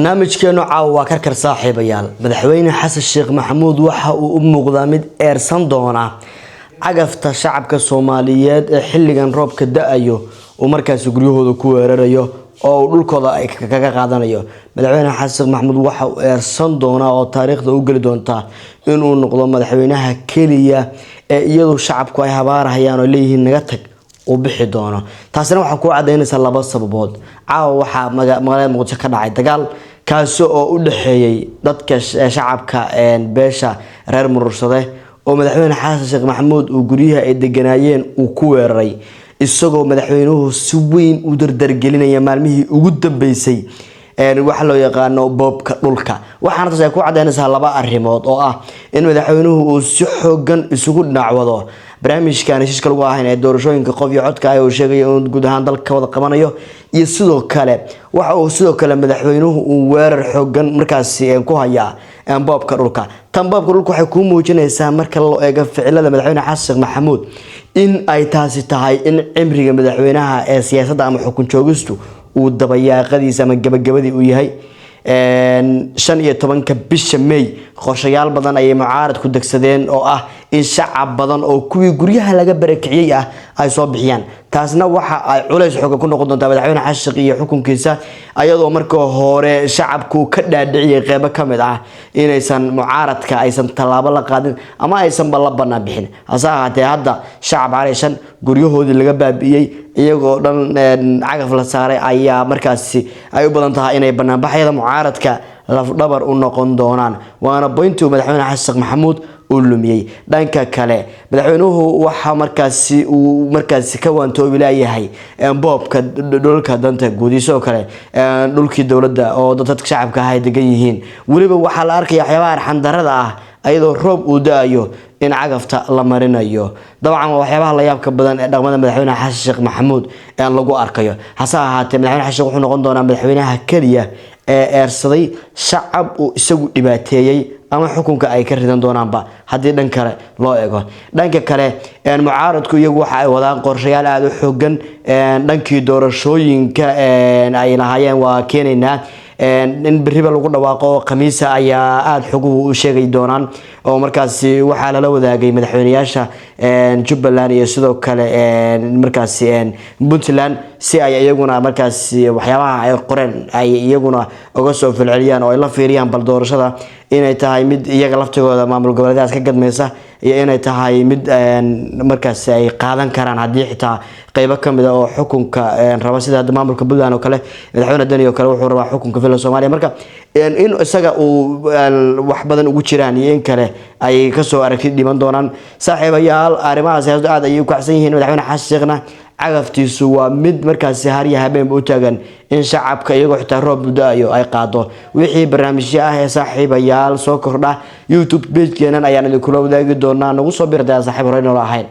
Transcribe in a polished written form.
barnaamijkeenu caawa waa karkar saaxiibayaal madaxweyne xasan sheekh maxamuud waxa uu u muuqdaa mid eersan doona cagafta shacabka Soomaaliyeed ee xilligan roobka da'ayo oo markaas guryahooda ku weerarayo oo dhulkooda ay kaga qaadanayo madaxweyne xasan maxamuud waxa uu eersan doona oo taariikhda u gali doonta inuu noqdo madaxweynaha kaliya ee iyadoo shacabku ay habaarayaan oo leeyihiin naga tag oo bixi doono taasina waxa ku cadeynaysa laba sababood caawa waxa magaalada Muqdisho ka dhacay dagaal kaas oo u dhaxeeyay dadka shacabka beesha reer Murursade oo madaxweyne xasan sheekh maxamuud uu guriyaha ay deganaayeen uu ku weeraray isagoo madaxweynuhu si weyn u dardargelinaya maalmihii ugu dambeysay waxa loo yaqaan boobka dhulka waxaana taas ay ku cadeynaysaa laba arrimood oo ah in madaxweynuhu uu si xoogan isugu dhinacwado barnaamijkan heshiiska lagu ahayn ee doorashooyinka qof iyo codka ay uu sheegay in guud ahaan dalka wada qabanayo iyo sidoo kale waxa uu sidoo kale madaxweynuhu uu weerar xoogan markaas ku hayaa boobka dhulka tan boobka dhulka waxay ku muujinaysaa marka loo eego ficilada madaxweyne xasan sheekh maxamuud in ay taasi tahay in cimriga madaxweynaha ee siyaasadda ama xukun joogistu uu dabayaaqadiisa ama gabagabadii uu yahay 15 bisha May qorshayaal badan ay mucaarad ku degsadeen oo ah in shacab badan oo kuwii guryaha laga barakiciyay ah ay soo bixiyaan taasna waxa ay culays xoog ku noqon doontaa madaxweyne xasan sheekh iyo xukunkiisa ayadoo markii hore shacabku ka dhaadhiciyay qayb ka mid ah inaysan mucaaradka aysan talaabo la qaadin ama aysan la banaan bixin asaahate hadda shacab caleeshan guryahoodii laga baabiyay iyagoo dhan cagaf la saaray ayaa markaasi ay u badan tahay inay banaan baxayada mucaaradka laf dhabar u noqon doonaan waana pointu madaxweyne xasan sheekh maxamuud uu lumiyay dhanka kale madaxweynuhu waxa markaasi ka waantoobi laayahay boobka dhulka danta guudiso kale dhulkii dawladda oo dadka shacabka ay degan yihiin waliba waxa la arkay waxyaabaha arxan darada ah ayadoo roob uu daayo in cagafta la marinayo dabcan waxyaabaha la yaabka badan ee dhaqamada madaxweyne xasan sheekh maxamuud ee lagu arkayo hase ahaatee madaxweyne xasan wuxuu noqon doonaa madaxweynaha kaliya ee eersaday shacab uu isagu dhibaateeyay ama xukunka ay ka ridan doonaanba hadii dhan kale loo eego dhanka kale mucaaradku iyagu waxa ay wadaan qorshayaal aad u xoogan dhankii doorashooyinka ay lahaayeen waa keenaynaa in biriba lagu dhawaaqo khamiisa ayaa aad xoguhu u sheegay doonaan oo markaasi waxa la wadaagay madaxweynayaasha Jubbaland iyo sidoo kale markaasi Puntland si ay iyaguna markaasi waxyaabaha ay qoreen ay iyaguna uga soo falceliyaan oo ay la fiiriyaan bal doorashada inay tahay mid iyaga laftigooda maamul goboleedyada ka gadmaysa iyo inay tahay mid markaasi ay qaadan karaan hadii xitaa qayb ka mid ah oo xukunka raba sida maamulka Puntland oo kale madaxweyne Dani oo kale wuxuu rabaa xukunka fila Soomaaliya marka in isaga uu wax badan ugu jiraan iyo in kale ay ka soo aragtid dhiman doonaan saaxiibayaal arrimahaas aad ay u kacsan yihiin madaxweyne xasan sheekhna cagaftiisu waa mid markaasi hariya habeen u taagan in shacabka iyagoo xitaa roob daayo ay qaado wixii barnaamijyo ah ee saaxiibayaal soo kordha YouTube page-keenan ayaan idin kula wadaagi doonaa nagu soo biirtaa saaxiib horey noo ahayn